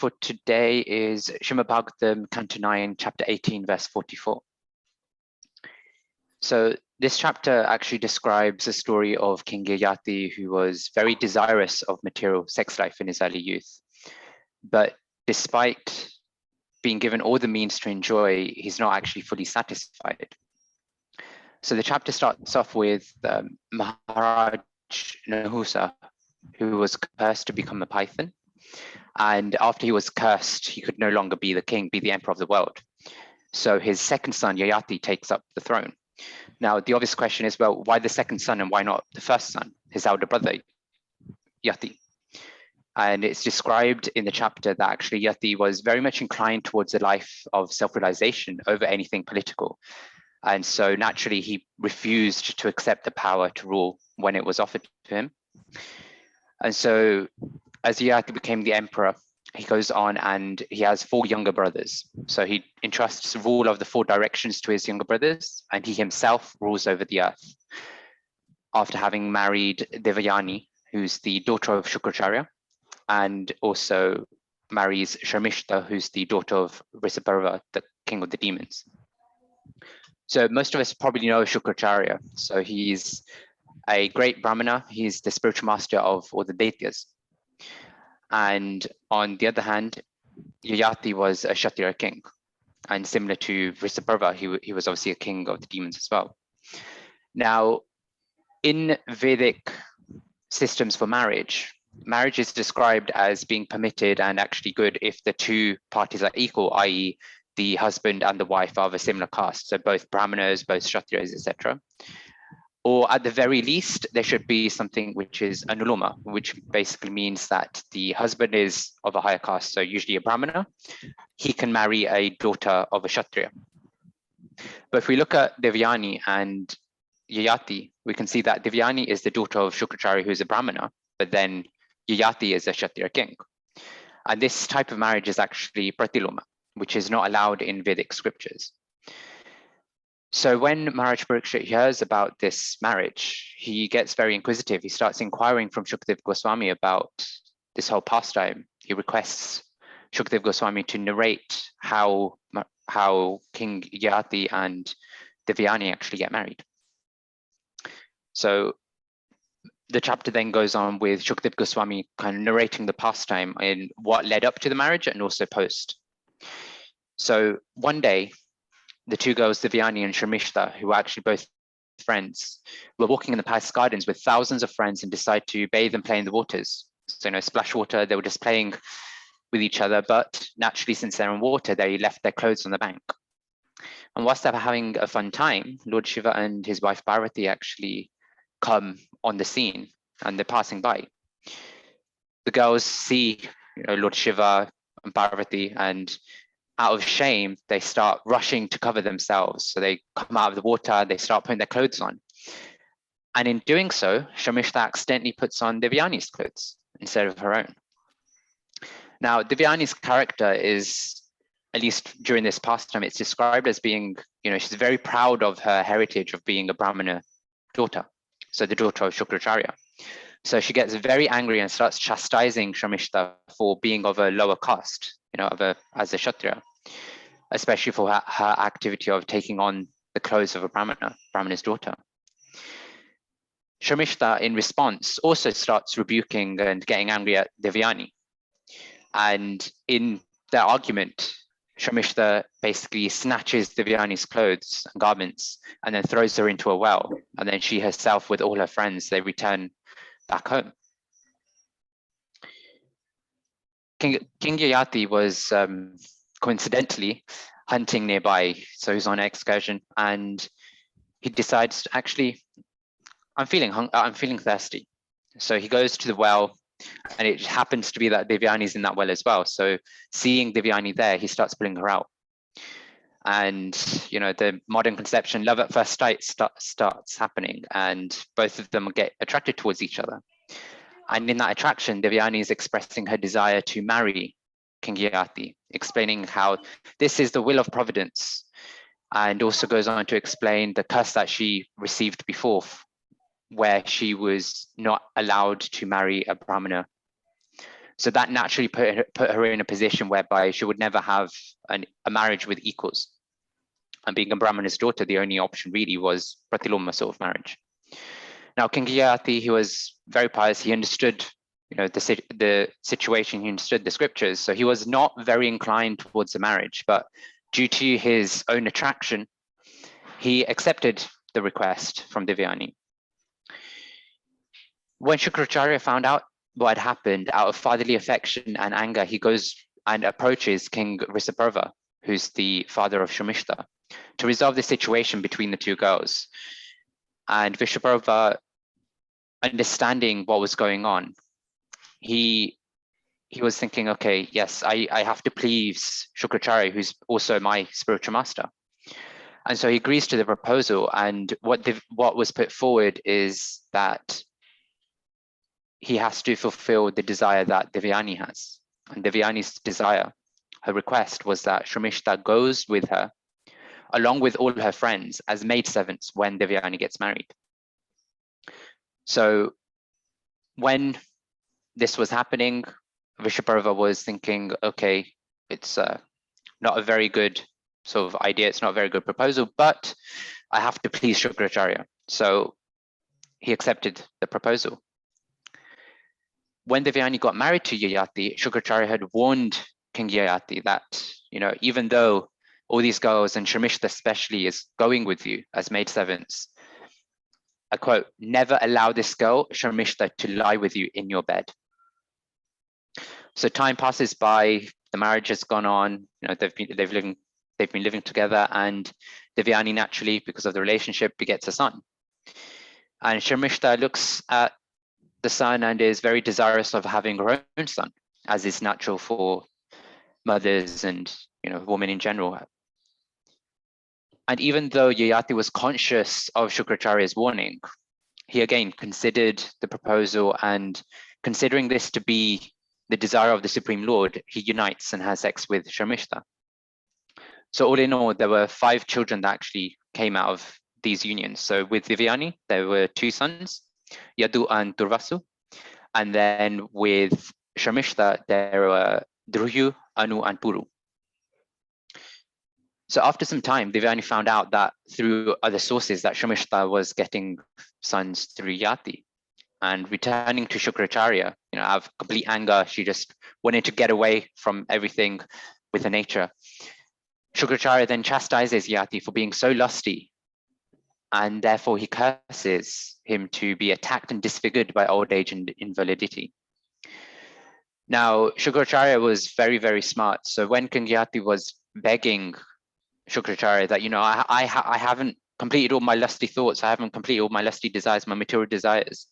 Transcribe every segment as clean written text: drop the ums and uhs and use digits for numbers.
for today is Srimad Bhagavatam, Canto 9, Chapter 18, verse 44. So this chapter actually describes the story of King Yayati, who was very desirous of material sex life in his early youth. But despite being given all the means to enjoy, he's not actually fully satisfied. So the chapter starts off with Maharaj Nahusa, who was cursed to become a python. And after he was cursed, he could no longer be the king, be the emperor of the world. So his second son, Yayati, takes up the throne. Now, the obvious question is, well, why the second son and why not the first son, his elder brother, Yati? And it's described in the chapter that actually Yati was very much inclined towards a life of self-realization over anything political. And so naturally, he refused to accept the power to rule when it was offered to him. And so as Yati became the emperor, he goes on and he has 4 younger brothers. So he entrusts rule of the 4 directions to his younger brothers, and he himself rules over the earth after having married Devayani, who's the daughter of Shukracharya, and also marries Sharmishta, who's the daughter of Risabharva, the king of the demons. So most of us probably know Shukracharya. So he's a great Brahmana. He's the spiritual master of all the Daityas. And on the other hand, Yayati was a Kshatriya king. And similar to Risabharva, he was obviously a king of the demons as well. Now, in Vedic systems for marriage, marriage is described as being permitted and actually good if the 2 parties are equal, i.e. the husband and the wife are of a similar caste, so both Brahmanas, both Kshatriyas, etc. Or at the very least, there should be something which is anuloma, which basically means that the husband is of a higher caste, so usually a Brahmana. He can marry a daughter of a Kshatriya. But if we look at Devyani and Yayati, we can see that Devyani is the daughter of Shukracharya, who is a Brahmana, but then Yayati is a Kshatriya king. And this type of marriage is actually pratiloma, which is not allowed in Vedic scriptures. So when Maharaj Parikshit hears about this marriage, he gets very inquisitive. He starts inquiring from Shukdev Goswami about this whole pastime. He requests Shukdev Goswami to narrate how King Yayati and Devyani actually get married. So the chapter then goes on with Shukdev Goswami kind of narrating the pastime in what led up to the marriage and also post. So one day, the 2 girls, Devyani and Sharmishta, who were actually both friends, were walking in the palace gardens with thousands of friends and decide to bathe and play in the waters. So, splash water, they were just playing with each other, but naturally, since they're in water, they left their clothes on the bank. And whilst they were having a fun time, Lord Shiva and his wife Parvati actually come on the scene and they're passing by. The girls see Lord Shiva and Parvati, and out of shame, they start rushing to cover themselves. So they come out of the water, they start putting their clothes on. And in doing so, Sharmishta accidentally puts on Devyani's clothes instead of her own. Now, Devyani's character is, at least during this pastime, it's described as being, she's very proud of her heritage of being a Brahmana daughter, so the daughter of Shukracharya. So she gets very angry and starts chastising Sharmishta for being of a lower caste, as a Kshatriya, especially for her activity of taking on the clothes of a Brahmana's daughter. Sharmishta, in response, also starts rebuking and getting angry at Devyani. And in their argument, Sharmishta basically snatches Devyani's clothes and garments and then throws her into a well. And then she herself, with all her friends, they return back home. King Yayati was coincidentally hunting nearby, so he's on an excursion, and he decides, actually, I'm feeling thirsty. So he goes to the well, and it happens to be that Devyani's in that well as well. So seeing Devyani there, he starts pulling her out. And the modern conception, love at first sight, starts happening, and both of them get attracted towards each other. And in that attraction, Devyani is expressing her desire to marry King Yayati, explaining how this is the will of providence, and also goes on to explain the curse that she received before, where she was not allowed to marry a Brahmana. So that naturally put her in a position whereby she would never have a marriage with equals. And being a Brahmana's daughter, the only option really was pratiloma sort of marriage. Now, King Yayati, he was very pious. He understood, the situation. He understood the scriptures. So he was not very inclined towards the marriage, but due to his own attraction, he accepted the request from Devyani. When Shukracharya found out what had happened, out of fatherly affection and anger, he goes and approaches King Rishabharva, who's the father of Shamishta, to resolve the situation between the two girls. And Rishabharva, understanding what was going on, he was thinking, okay, yes, I have to please Shukracharya, who's also my spiritual master. And so he agrees to the proposal. And what was put forward is that he has to fulfill the desire that Devyani has. And Devyani's desire, her request, was that Shamishta goes with her, along with all her friends, as maidservants when Devyani gets married. So when this was happening, Rishabharva was thinking, okay, it's not a very good sort of idea, it's not a very good proposal, but I have to please Shukracharya. So he accepted the proposal. When Devyani got married to Yayati, Shukracharya had warned King Yayati that, even though all these girls, and Shamishta especially, is going with you as maidservants, I quote, never allow this girl, Shamishta, to lie with you in your bed. So time passes by, the marriage has gone on, they've been living together, and Devyani naturally, because of the relationship, begets a son. And Shamishta looks at the son and is very desirous of having her own son, as is natural for mothers and women in general. And even though Yayati was conscious of Shukracharya's warning, he again considered the proposal, and considering this to be the desire of the Supreme Lord, he unites and has sex with Shamishta. So all in all, there were 5 children that actually came out of these unions. So with Devyani, there were 2 sons, Yadu and Durvasu. And then with Shamishta, there were Druhyu, Anu, and Puru. So after some time, Devyani found out that through other sources that Shamishta was getting sons through Yati. And returning to Shukracharya, out of complete anger, she just wanted to get away from everything with her nature. Shukracharya then chastises Yati for being so lusty, and therefore he curses him to be attacked and disfigured by old age and invalidity. Now, Shukracharya was very, very smart. So when King Yati was begging Shukracharya that, I haven't completed all my lusty thoughts, I haven't completed all my lusty desires, my material desires,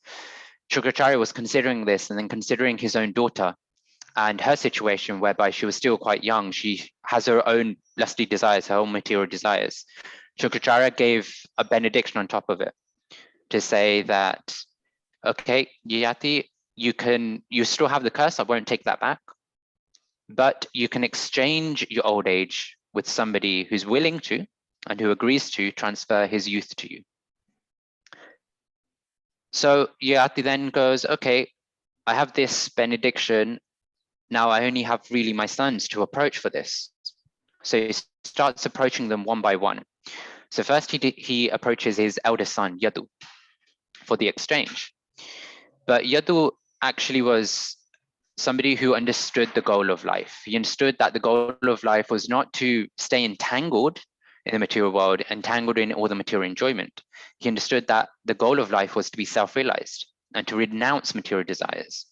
Shukracharya was considering this, and then considering his own daughter and her situation, whereby she was still quite young. She has her own lusty desires, her own material desires. Shukracharya gave a benediction on top of it to say that, okay, Yayati, you still have the curse, I won't take that back, but you can exchange your old age with somebody who's willing to and who agrees to transfer his youth to you. So Yayati then goes, okay, I have this benediction. Now I only have really my sons to approach for this. So he starts approaching them one by one. So first he approaches his eldest son, Yadu, for the exchange. But Yadu actually was somebody who understood the goal of life. He understood that the goal of life was not to stay entangled in the material world, entangled in all the material enjoyment. He understood that the goal of life was to be self-realized and to renounce material desires.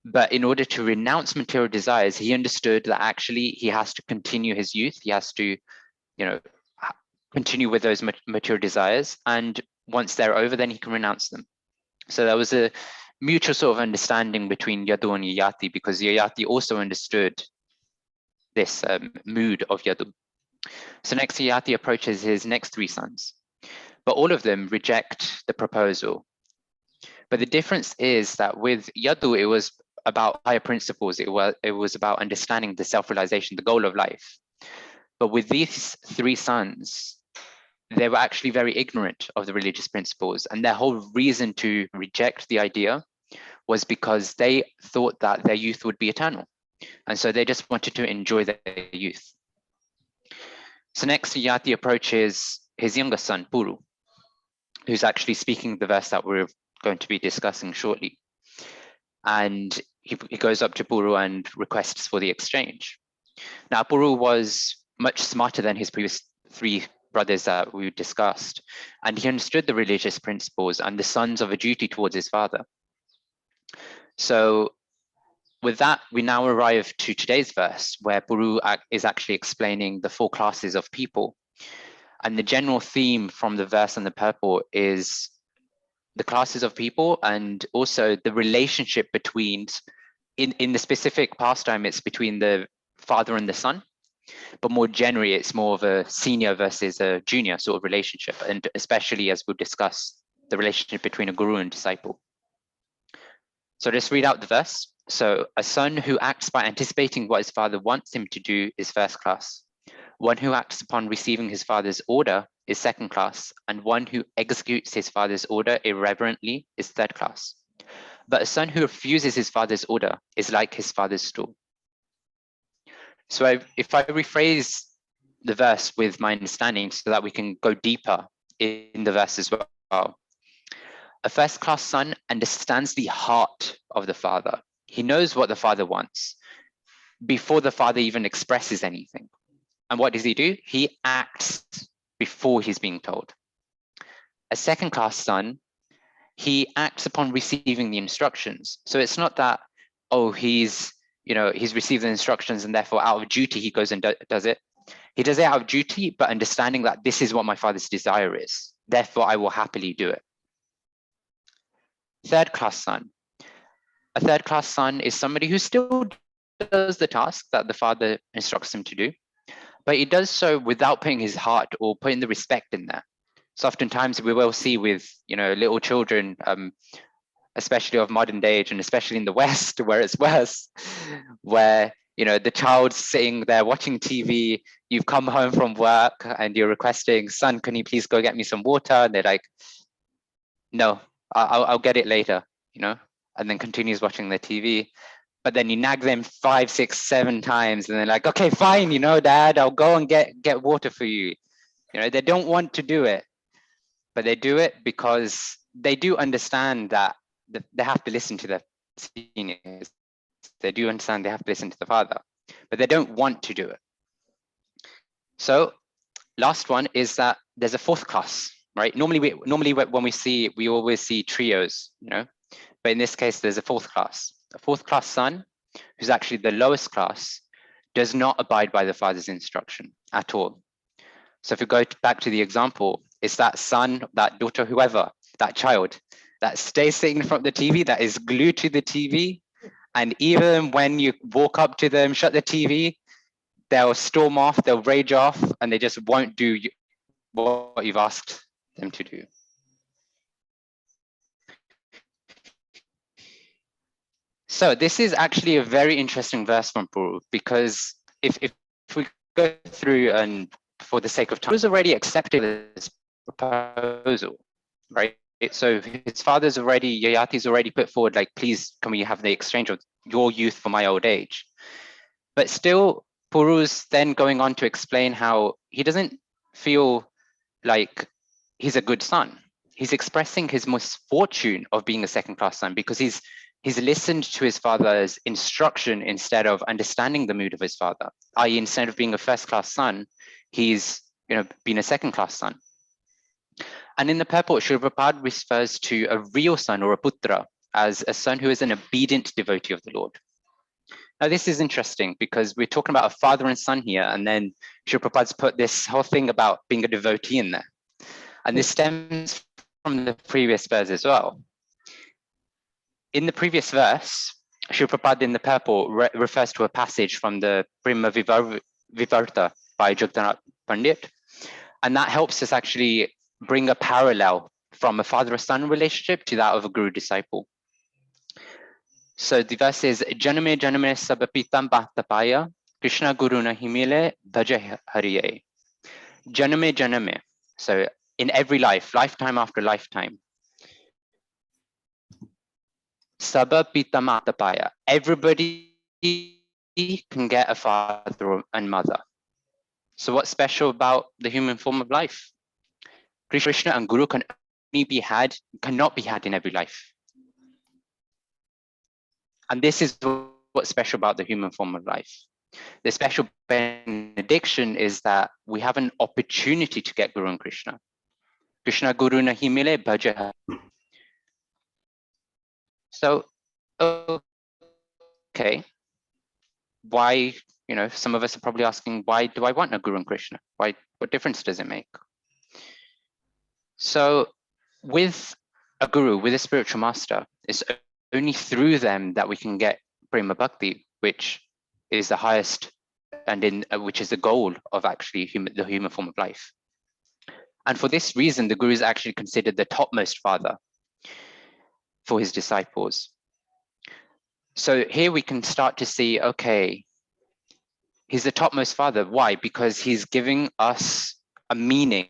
But in order to renounce material desires, he understood that actually he has to continue his youth. He has to, continue with those material desires. And once they're over, then he can renounce them. So there was a mutual sort of understanding between Yadu and Yayati, because Yayati also understood this mood of Yadu. So next, Yayati approaches his next 3 sons, but all of them reject the proposal. But the difference is that with Yadu, it was about higher principles. It was about understanding the self-realization, the goal of life. But with these 3 sons, they were actually very ignorant of the religious principles, and their whole reason to reject the idea was because they thought that their youth would be eternal. And so they just wanted to enjoy their youth. So next, Yati approaches his younger son, Puru, who's actually speaking the verse that we're going to be discussing shortly. And he goes up to Puru and requests for the exchange. Now, Puru was much smarter than his previous three brothers that we discussed, and he understood the religious principles and the sons of a duty towards his father. So with that, we now arrive to today's verse, where Puru is actually explaining the four classes of people. And the general theme from the verse and the purport is the classes of people, and also the relationship between, in the specific pastime, it's between the father and the son. But more generally, it's more of a senior versus a junior sort of relationship. And especially as we'll discuss, the relationship between a guru and disciple. So just read out the verse. So a son who acts by anticipating what his father wants him to do is first class. One who acts upon receiving his father's order is second class, and one who executes his father's order irreverently is third class. But a son who refuses his father's order is like his father's stool. So if I rephrase the verse with my understanding so that we can go deeper in the verse as well. A first-class son understands the heart of the father. He knows what the father wants before the father even expresses anything. And what does he do? He acts before he's being told. A second-class son, he acts upon receiving the instructions. So it's not that, oh, he's received the instructions and therefore out of duty he goes and does it. He does it out of duty, but understanding that this is what my father's desire is. Therefore, I will happily do it. Third-class son. A third-class son is somebody who still does the task that the father instructs him to do, but he does so without putting his heart or putting the respect in there. So oftentimes we will see with little children, especially of modern age, and especially in the West where it's worse, where the child's sitting there watching TV, you've come home from work and you're requesting, son, can you please go get me some water? And they're like, no, I'll get it later, and then continues watching the TV. But then you nag them 5, 6, 7 times, and they're like, okay, fine, Dad, I'll go and get water for you. They don't want to do it, but they do it because they do understand that they have to listen to the seniors. They do understand they have to listen to the father, but they don't want to do it. So last one is that there's a fourth class, right? Normally when we always see trios, but in this case, there's a fourth class. A fourth class son, who's actually the lowest class, does not abide by the father's instruction at all. So if we go back to the example, it's that son, that daughter, whoever, that child that stays sitting in front of the TV, that is glued to the TV. And even when you walk up to them, shut the TV, they'll storm off, they'll rage off, and they just won't do what you've asked them to do. So this is actually a very interesting verse from Puru, because if we go through, and for the sake of time, he was already accepted this proposal, right? So his father's already, Yayati's already put forward, like, please, can we have the exchange of your youth for my old age? But still, Puru's then going on to explain how he doesn't feel like he's a good son. He's expressing his misfortune of being a second-class son because he's listened to his father's instruction instead of understanding the mood of his father, i.e. instead of being a first-class son, he's been a second-class son. And in the purport, Srila Prabhupada refers to a real son or a putra as a son who is an obedient devotee of the Lord. Now, this is interesting because we're talking about a father and son here, and then Srila Prabhupada's put this whole thing about being a devotee in there. And this stems from the previous verse as well. In the previous verse, Srila Prabhupada in the purport refers to a passage from the Brahma Vivarta by Jagannatha Pandit, and that helps us actually bring a parallel from a father-son relationship to that of a guru-disciple. So the verse is, Janame Janame Sabapitam Bhaktapaya, Krishna Guru Nahimile Bhaja Hariye. Janame Janame. So in every life, lifetime after lifetime. Sabba pita matapaya. Everybody can get a father and mother. So what's special about the human form of life? Krishna and Guru cannot be had in every life. And this is what's special about the human form of life. The special benediction is that we have an opportunity to get Guru and Krishna. Krishna Guru nahi mile bhaja. So, okay, why, some of us are probably asking, why do I want a Guru and Krishna? What difference does it make? So with a Guru, with a spiritual master, it's only through them that we can get Prema Bhakti, which is the highest and which is the goal of actually the human form of life. And for this reason, the Guru is actually considered the topmost father for his disciples. So here we can start to see, okay, he's the topmost father. Why? Because he's giving us a meaning.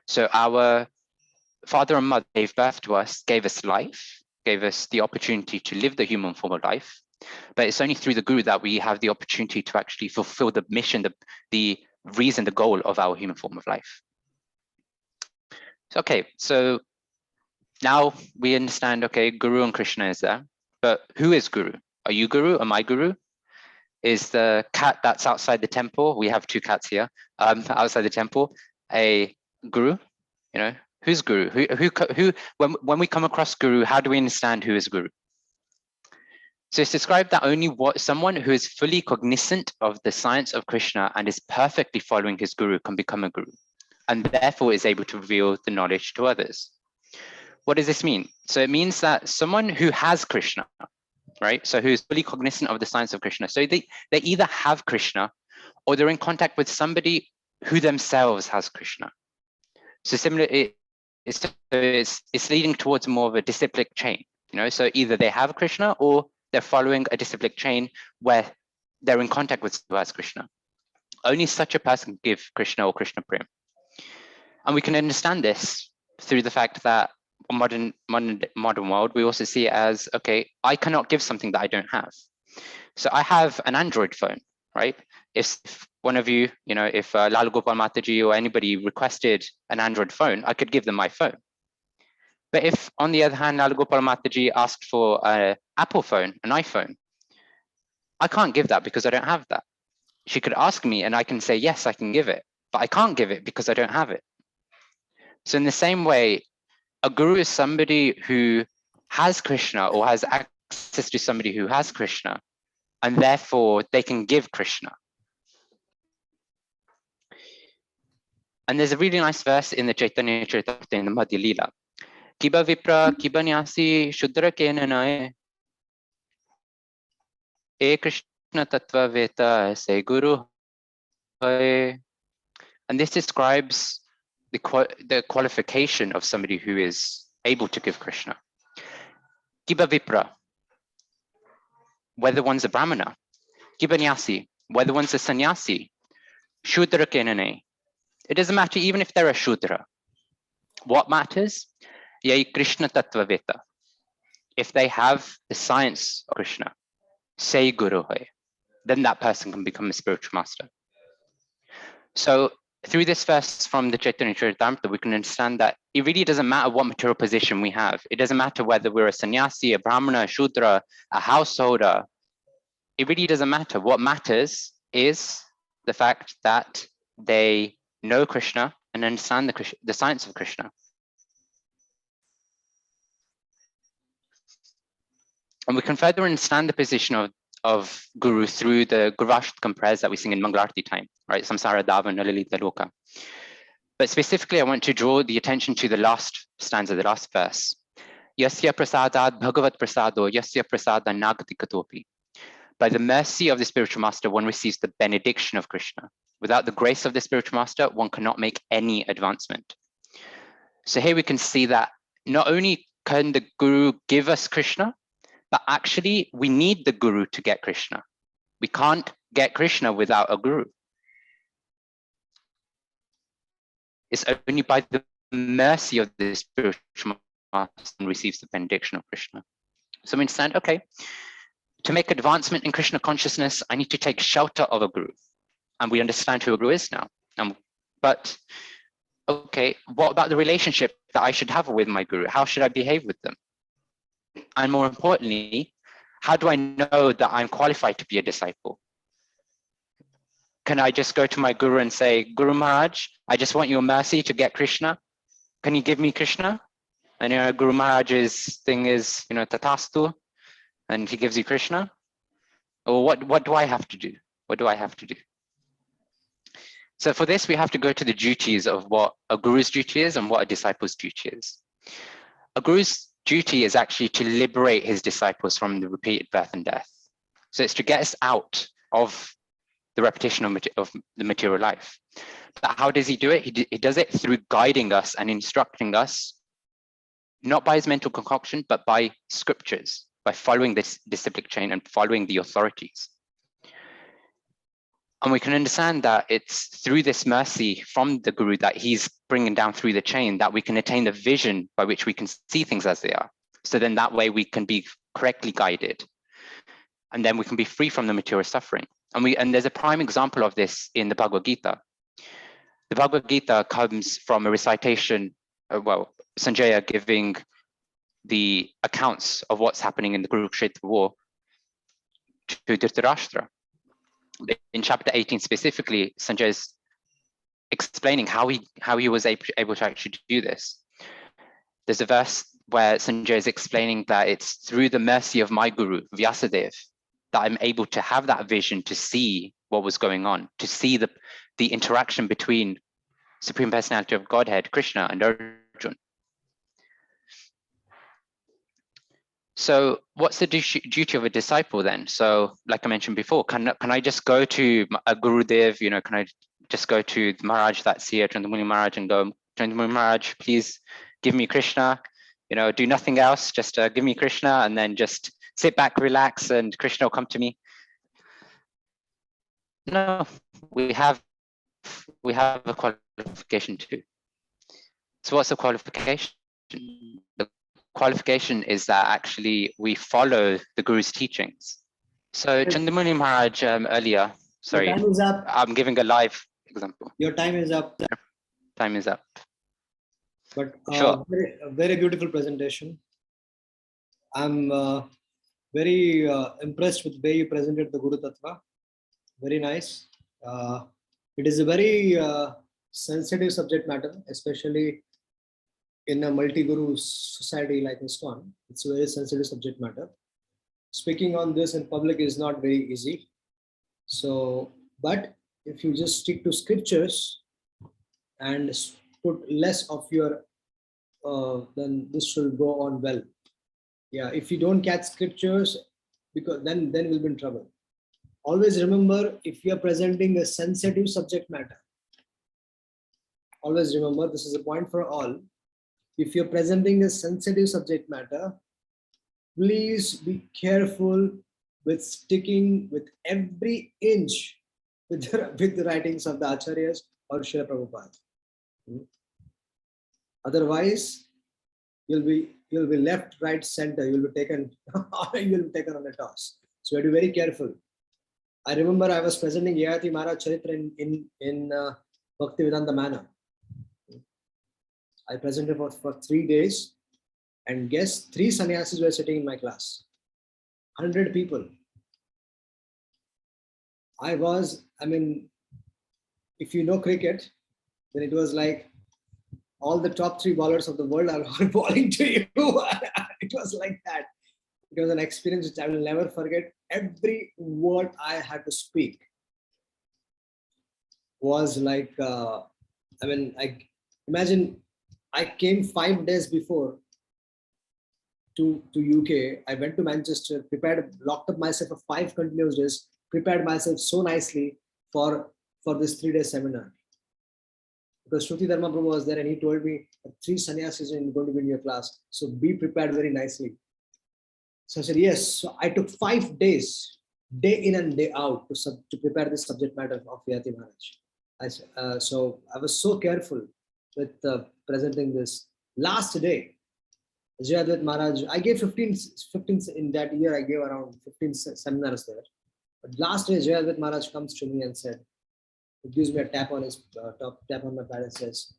So our father and mother gave birth to us, gave us life, gave us the opportunity to live the human form of life. But it's only through the Guru that we have the opportunity to actually fulfill the mission, the reason, the goal of our human form of life. So, okay, so now we understand, okay, Guru and Krishna is there, but who is Guru? Are you Guru? Am I Guru? Is the cat that's outside the temple, we have two cats here, outside the temple, a Guru? Who's Guru? Who? When we come across Guru, how do we understand who is Guru? So it's described that only someone who is fully cognizant of the science of Krishna and is perfectly following his Guru can become a Guru, and therefore is able to reveal the knowledge to others. What does this mean? So it means that someone who has Krishna, right? So who is fully cognizant of the science of Krishna. So they either have Krishna or they're in contact with somebody who themselves has Krishna. So similarly, it's leading towards more of a disciplic chain, so either they have Krishna or they're following a disciplic chain where they're in contact with Krishna. Only such a person can give Krishna or Krishna Prem. And we can understand this through the fact that in modern world, we also see it as, okay, I cannot give something that I don't have. So I have an Android phone, right? If one of you, if Lal Gopal Mataji or anybody requested an Android phone, I could give them my phone. But if, on the other hand, Lal Gopal Mataji asked for an Apple phone, an iPhone, I can't give that because I don't have that. She could ask me and I can say, yes, I can give it, but I can't give it because I don't have it. So in the same way, a Guru is somebody who has Krishna or has access to somebody who has Krishna, and therefore they can give Krishna. And there's a really nice verse in the Chaitanya Charitamrita in the Madhya Lila. Kiba Vipra, Kiba Nyasi, Shudra Kenanae, E Krishna Tattva Veta, Se Guru Hai. And this describes the qualification of somebody who is able to give Krishna. Kiba Vipra, whether one's a Brahmana. Kiba Nyasi, whether one's a sannyasi. Shudra Kenanae. It doesn't matter even if they're a Shudra. What matters? Yai Krishna Tattva Veta. If they have the science of Krishna, say Guru Hai, then that person can become a spiritual master. So through this verse from the Chaitanya Charitamrita, we can understand that it really doesn't matter what material position we have. It doesn't matter whether we're a sannyasi, a brahmana, a shudra, a householder. It really doesn't matter. What matters is the fact that they know Krishna and understand the science of Krishna. And we can further understand the position of Guru through the Gurvashtakam prayers that we sing in Mangalarti time, right? Samsara Davan Lalita Loka. But specifically, I want to draw the attention to the last stanza, the last verse. Yasya prasadad bhagavat prasado, yasya prasada nagati katopi. By the mercy of the spiritual master, one receives the benediction of Krishna. Without the grace of the spiritual master, one cannot make any advancement. So here we can see that not only can the Guru give us Krishna, but actually we need the Guru to get Krishna. We can't get Krishna without a Guru. It's only by the mercy of the spiritual master and receives the benediction of Krishna. So we understand, okay, to make advancement in Krishna consciousness, I need to take shelter of a guru. And we understand who a guru is now. But okay, what about the relationship that I should have with my guru? How should I behave with them? And more importantly, how do I know that I'm qualified to be a disciple? Can I just go to my guru and say, Guru Maharaj, I just want your mercy to get Krishna. Can you give me Krishna? And Guru Maharaj's thing is, Tatastu, and he gives you Krishna. Or what do I have to do? What do I have to do? So for this, we have to go to the duties of what a guru's duty is and what a disciple's duty is. A guru's duty is actually to liberate his disciples from the repeated birth and death. So it's to get us out of the repetition of the material life. But how does he do it? He does it through guiding us and instructing us, not by his mental concoction, but by scriptures, by following this disciplic chain and following the authorities. And we can understand that it's through this mercy from the guru that he's bringing down through the chain that we can attain the vision by which we can see things as they are. So then that way we can be correctly guided. And then we can be free from the material suffering. And there's a prime example of this in the Bhagavad Gita. The Bhagavad Gita comes from a recitation, Sanjaya giving the accounts of what's happening in the Kurukshetra war to Dhritarashtra. In chapter 18 specifically, Sanjay is explaining how he was able to actually do this. There's a verse where Sanjay is explaining that it's through the mercy of my guru, Vyasadeva, that I'm able to have that vision to see what was going on, to see the interaction between Supreme Personality of Godhead, Krishna, and Arjuna. So what's the duty of a disciple then? So like I mentioned before, can I just go to a Gurudev, can I just go to the Maharaj that's here, Chandramuni Maharaj, and go, Chandramuni Maharaj, please give me Krishna, do nothing else, just give me Krishna, and then just sit back, relax, and Krishna will come to me? No, we have a qualification too. So what's the qualification? The qualification is that actually we follow the Guru's teachings. So Chandramuni Maharaj earlier, sorry, your time is up. I'm giving a live example. Your time is up. Time is up. But Sure. very beautiful presentation. I'm very impressed with the way you presented the Guru Tattva. Very nice. It is a very sensitive subject matter, especially in a multi-guru society like ISKCON. It's a very sensitive subject matter. Speaking on this in public is not very easy. So, but if you just stick to scriptures and put less of your, then this will go on well. Yeah, if you don't catch scriptures, because then we'll be in trouble. Always remember, if you are presenting a sensitive subject matter, always remember, this is a point for all. If you're presenting a sensitive subject matter, please be careful with sticking with every inch with the writings of the Acharyas or Srila Prabhupada. Otherwise, you'll be left, right, center. You'll be taken on a toss. So you have to be very careful. I remember I was presenting Yayati Maharaj Charitra in Bhaktivedanta manner. I presented for 3 days, and guess 3 sannyasis were sitting in my class. 100 people. If you know cricket, then it was like all the top 3 bowlers of the world are bowling to you. It was like that. It was an experience which I will never forget. Every word I had to speak was like, imagine I came 5 days before to UK. I went to Manchester, locked up myself for 5 continuous days, prepared myself so nicely for this 3-day seminar. Because Shruti Dharma Prabhu was there and he told me 3 sannyasis are going to be in your class. So be prepared very nicely. So I said, yes. So I took 5 days, day in and day out, to prepare this subject matter of Yayati Maharaj. So I was so careful with presenting this. Last day, Jayadvaita Maharaj, I gave 15 in that year, I gave around 15 seminars there. But last day, Jayadvaita Maharaj comes to me and said, he gives me a tap on his tap on my back and says,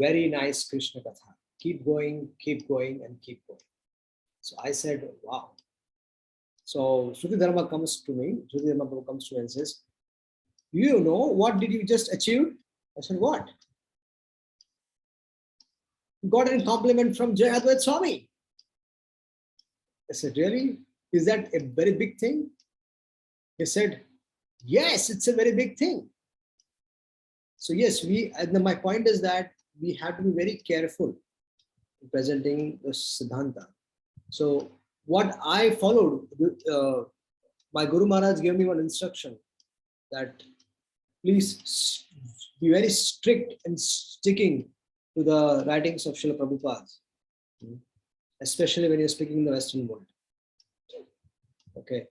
very nice Krishna Katha. Keep going, and keep going. So I said, wow. So Shruti Dharma comes to me, and says, you know, what did you just achieve? I said, what? You got a compliment from Jai Advait Swami. I said, really? Is that a very big thing? He said, yes, it's a very big thing. So yes, my point is that we have to be very careful in presenting the Siddhanta. So what I followed, my Guru Maharaj gave me one instruction that please be very strict in sticking to the writings of Srila Prabhupada, especially when you're speaking in the Western world. Okay,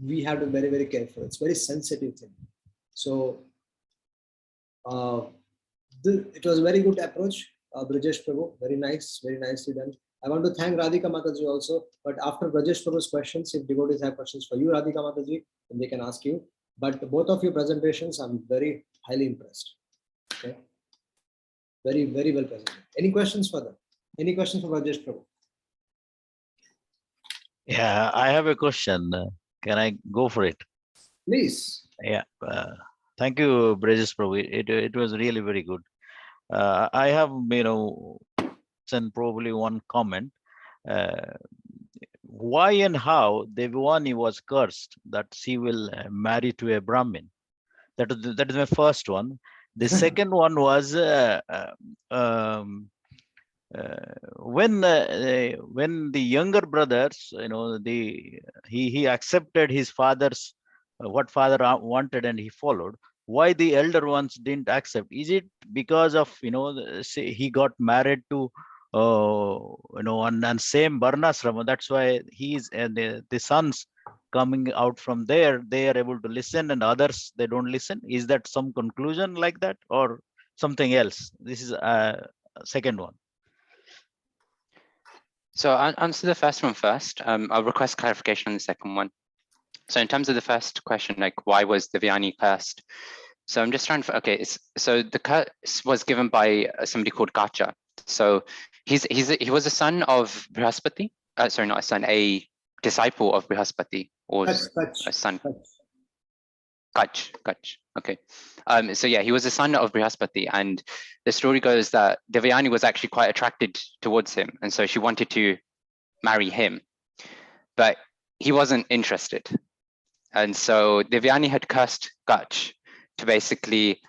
we have to be very, very careful. It's a very sensitive thing. So it was a very good approach, Brajesh Prabhu. Very nice, very nicely done. I want to thank Radhika Mataji also. But after Brajesh Prabhu's questions, if devotees have questions for you, Radhika Mataji, then they can ask you. But both of your presentations, I'm very highly impressed. Okay, very, very well presented. Any questions for them? Any questions for Brajesh Prabhu? Yeah, I have a question. Can I go for it? Please. Yeah. Thank you, Brajesh Prabhu. It was really very good. I have, and probably one comment. Why and how Devani was cursed that she will marry to a Brahmin? That is my first one. The second one was when the younger brothers, he accepted his father's what father wanted and he followed. Why the elder ones didn't accept? Is it because of say he got married to and same varnasrama? That's why he's and the sons coming out from there, they are able to listen, and others they don't listen. Is that some conclusion like that or something else? This is second one. So I'll answer the first one first. I'll request clarification on the second one. So in terms of the first question, like why was Devyani cursed? So I'm just trying to, okay, so the curse was given by somebody called Gacha. So he was a son of Brihaspati. Sorry, not a son, a disciple of Brihaspati, or a son. Kach. Okay. So yeah, he was a son of Brihaspati, and the story goes that Devyani was actually quite attracted towards him, and so she wanted to marry him, but he wasn't interested. And so Devyani had cursed Kach to basically,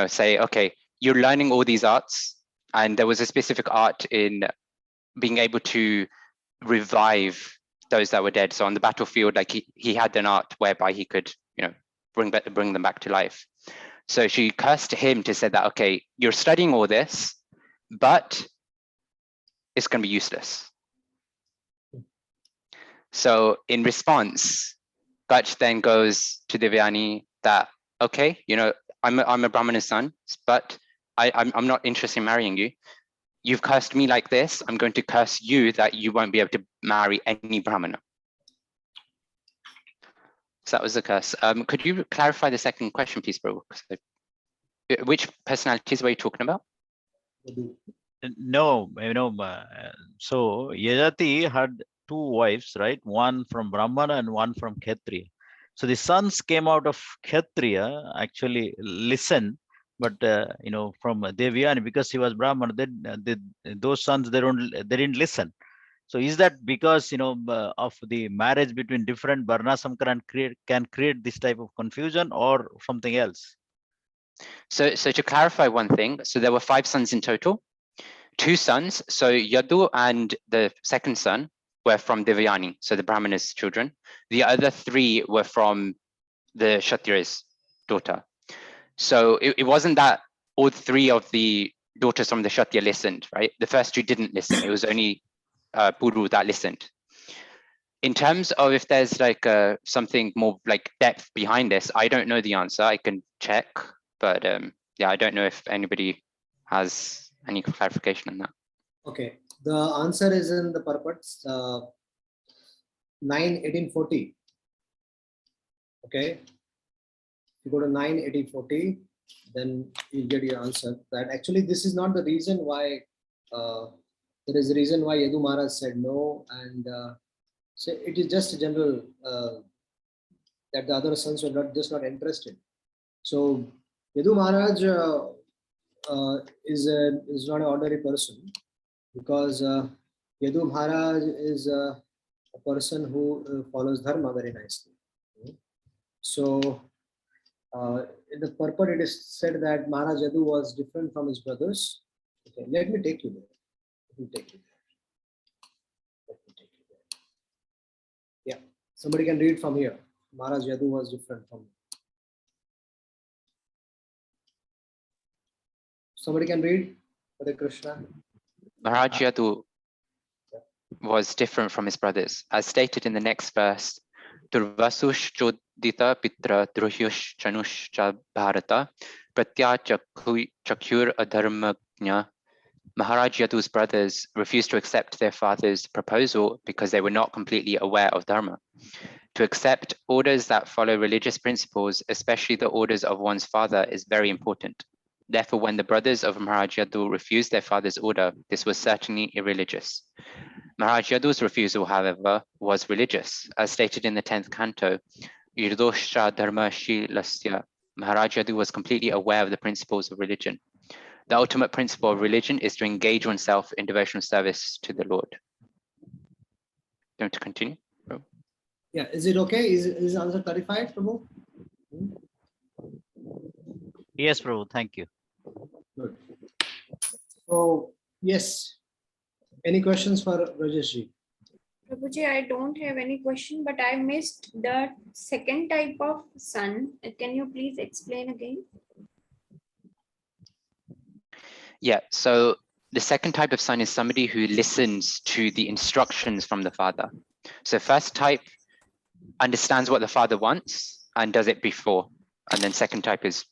say, okay, you're learning all these arts, and there was a specific art in being able to revive those that were dead. So on the battlefield, like he had an art whereby he could, bring them back to life. So she cursed him to say that, okay, you're studying all this, but it's going to be useless. So in response, Kach then goes to Devyani that, okay, I'm a Brahmana's son, but I'm not interested in marrying you. You've cursed me like this. I'm going to curse you that you won't be able to marry any Brahmana. So that was the curse. Could you clarify the second question, please, bro? Which personalities were you talking about? No, so Yajati had two wives, right? One from Brahmana and one from Kshatriya. So the sons came out of Kshatriya, actually listened, but from Devyani, because he was Brahmana, those sons they didn't listen. So is that because of the marriage between different Varna Samkara can create this type of confusion or something else? So to clarify one thing, so there were 5 sons in total. 2 sons, so Yadu and the second son were from Devyani, so the Brahmana's children. The other 3 were from the Kshatriya's daughter. So it wasn't that all 3 of the daughters from the Kshatriya listened, right? The first 2 didn't listen. It was only Puru that listened. In terms of if there's like something more like depth behind this, I don't know the answer. I can check, but yeah, I don't know if anybody has any clarification on that. Okay, the answer is in the purports 9:1840. Okay, you go to 9:1840, then you get your answer. That actually this is not the reason why. There is a reason why Yadu Maharaj said no, and so it is just a general that the other sons were just not interested. So Yadu Maharaj is not an ordinary person, because Yadu Maharaj is a person who follows dharma very nicely. So in the purport it is said that Maharaj Yadu was different from his brothers. Okay, let me take you there. Let me take you there. Yeah, somebody can read from here. Maharaj Yadu was different from. Somebody can read Hare Krishna. Maharaj Yadu was different from his brothers. As stated in the next verse, Durvasush Chodita Pitra Druhyush Chanush Cha Bharata Pratya Chakyur Adharmagnya. Maharaj Yadu's brothers refused to accept their father's proposal because they were not completely aware of dharma. To accept orders that follow religious principles, especially the orders of one's father, is very important. Therefore, when the brothers of Maharaj Yadu refused their father's order, this was certainly irreligious. Maharaj Yadu's refusal, however, was religious. As stated in the 10th canto, Irdosha Dharma Shilasya, Maharaj Yadu was completely aware of the principles of religion. The ultimate principle of religion is to engage oneself in devotional service to the Lord. Do you want to continue? Yeah, is it okay? Is the answer clarified, Prabhu? Yes, Prabhu, thank you. Good. So, yes. Any questions for Rajeshji? Prabhuji, I don't have any question, but I missed the second type of son. Can you please explain again? Yeah, so the second type of son is somebody who listens to the instructions from the father. So first type understands what the father wants and does it before. And then second type is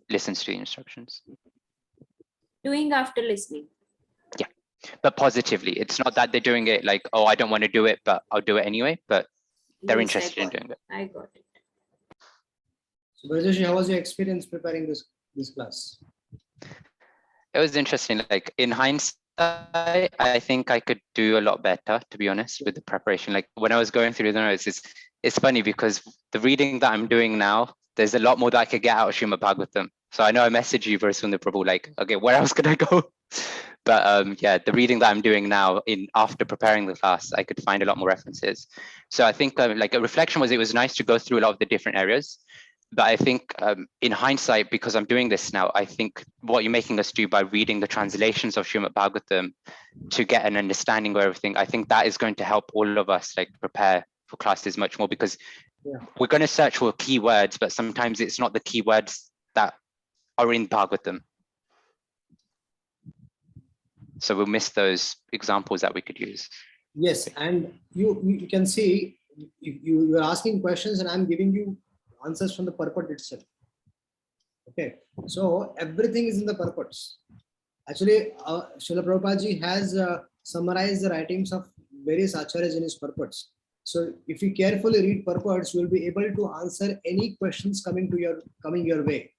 listens to the instructions. Doing after listening. Yeah, but positively. It's not that they're doing it like, oh, I don't want to do it, but I'll do it anyway. But they're Yes, interested in doing it. I got it. So, Rajeshji, how was your experience preparing this class? It was interesting. Like in hindsight, I think I could do a lot better, to be honest, with the preparation. Like when I was going through the notes, it's funny because the reading that I'm doing now, there's a lot more that I could get out of Srimad Bhagavatam. So I know I messaged you very soon, Prabhu, like, okay, where else could I go? But yeah, the reading that I'm doing now after preparing the class, I could find a lot more references. So I think like a reflection was, it was nice to go through a lot of the different areas. But I think in hindsight, because I'm doing this now, I think what you're making us do by reading the translations of Srimad Bhagavatam to get an understanding of everything, I think that is going to help all of us like prepare for classes much more, because we're going to search for keywords, but sometimes it's not the keywords that are in Bhagavatam. So we'll miss those examples that we could use. Yes, and you can see you are asking questions and I'm giving you answers from the purport itself. Okay, so everything is in the purports. Actually, Srila Prabhupada ji has summarized the writings of various acharyas in his purports. So if you carefully read purports, you will be able to answer any questions coming your way.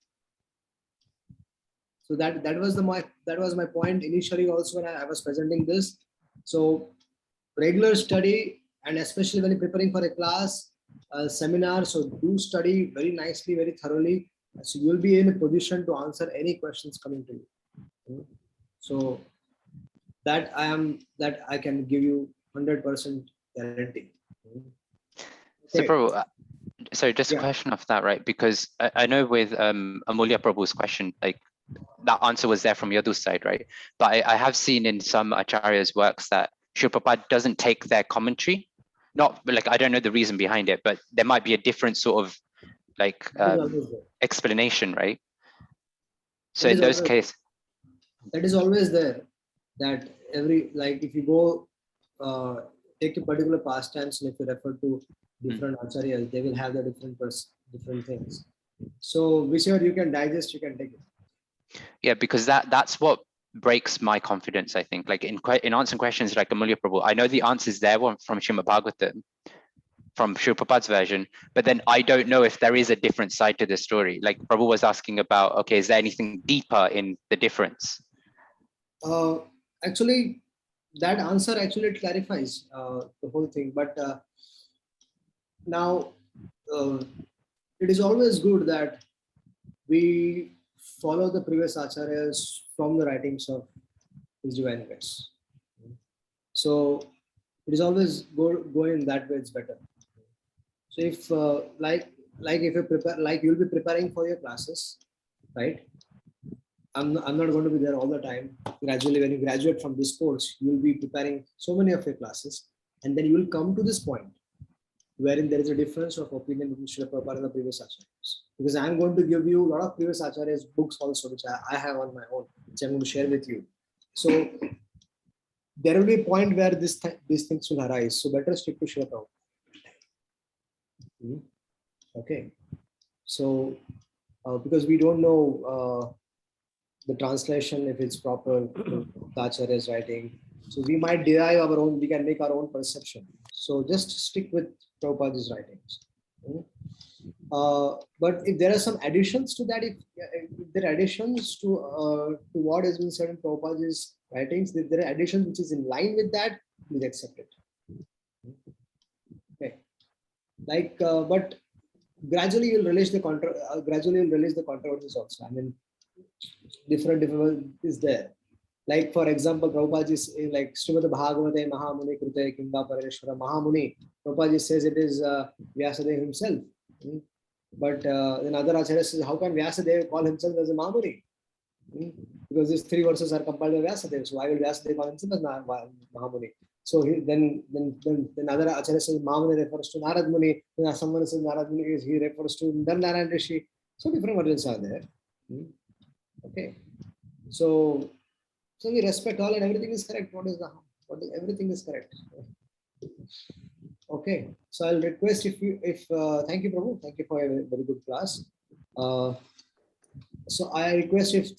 So that was my point initially also when I was presenting this. So regular study, and especially when you're preparing for a class, seminar, so do study very nicely, very thoroughly. So you'll be in a position to answer any questions coming to you. So that I can give you 100% guarantee. So Prabhu, sorry, just a question of that, right? Because I know with Amulya Prabhu's question, like that answer was there from Yadu's side, right? But I have seen in some acharyas' works that Srila Prabhupada doesn't take their commentary. Not like, I don't know the reason behind it, but there might be a different sort of like explanation, right? So in those cases, that is always there. That if you go take a particular pastimes, and if you refer to different acharyas, they will have the different things. So whichever you can digest, you can take it. Yeah, because that's what breaks my confidence, I think. Like in answering questions like Amulya Prabhu, I know the answers there from Srimad Bhagavatam, from Srila Prabhupada's version, but then I don't know if there is a different side to the story. Like Prabhu was asking about, okay, is there anything deeper in the difference? Actually, that answer actually clarifies the whole thing. But now, it is always good that we follow the previous acharyas from the writings of His Divine Grace. So it is always going that way. It's better. So if like if you prepare, like you'll be preparing for your classes, right? I'm not going to be there all the time. Gradually, when you graduate from this course, you'll be preparing so many of your classes, and then you will come to this point wherein there is a difference of opinion between Srila Prabhupada and the previous acharyas. Because I'm going to give you a lot of previous acharyas books also, which I have on my own, which I'm going to share with you. So there will be a point where these things will arise. So better stick to Srila Prabhupada. Okay. So because we don't know the translation, if it's proper, the acharya's writing. So we might derive our own, we can make our own perception. So just stick with Prabhupada's writings. But if there are some additions to that, if there are additions to what has been said in Prabhupada's writings, if there are additions which is in line with that, please accept it. Okay. Like, but gradually you'll release the controversies also. I mean, different is there. Like for example, Prabhupada is like Srimad Bhagavatam Mahamuni Krute Kinga Parashvara Mahamuni. Prabhupada says it is Vyasadeva himself. But then other acharyas says, how can Vyasadeva call himself as a Mahamuni? Because these three verses are compiled by Vyasadeva. So why will Vyasadeva call himself as Mahamuni? So then other acharya says Mahamuni refers to Narad Muni. Then someone says Narad Muni he refers to Narayan Rishi. So different versions are there. Okay. So we respect all and everything is correct. Everything is correct. Okay. So I'll request thank you, Prabhu. Thank you for a very good class. So I request if